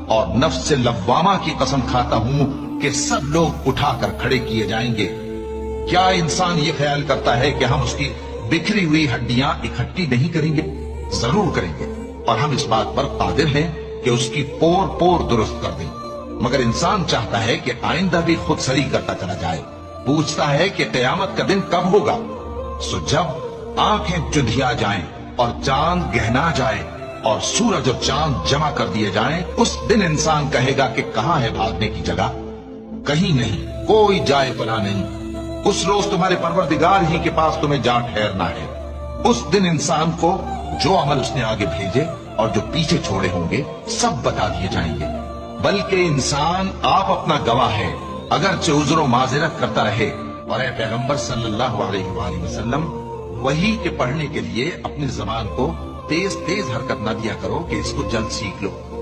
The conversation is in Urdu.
اور نفس سے لواما کی قسم کھاتا ہوں کہ سب لوگ اٹھا کر کھڑے کیے جائیں گے۔ کیا انسان یہ خیال کرتا ہے کہ ہم اس کی بکھری ہوئی ہڈیاں اکٹھی نہیں کریں گے؟ ضرور کریں گے، اور ہم اس بات پر قادر ہیں کہ اس کی پور پور درست کر دیں۔ مگر انسان چاہتا ہے کہ آئندہ بھی خود سری کرتا چلا جائے، پوچھتا ہے کہ قیامت کا دن کب ہوگا۔ سو جب آنکھیں چدھیا جائیں اور چاند گہنا جائے اور سورج اور چاند جمع کر دیے جائیں، اس دن انسان کہے گا کہ کہاں ہے بھاگنے کی جگہ؟ کہیں نہیں، کوئی جائے پناہ نہیں۔ اس روز تمہارے پروردگار ہی کے پاس تمہیں جا ٹھہرنا ہے۔ اس دن انسان کو جو عمل اس نے آگے بھیجے اور جو پیچھے چھوڑے ہوں گے سب بتا دیے جائیں گے۔ بلکہ انسان آپ اپنا گواہ ہے، اگرچہ عذر و معذرت کرتا رہے۔ اور اے پیغمبر صلی اللہ علیہ وآلہ وسلم، وحی کے پڑھنے کے لیے اپنی زبان کو تیز تیز حرکت نہ دیا کرو کہ اس کو جلد سیکھ لو۔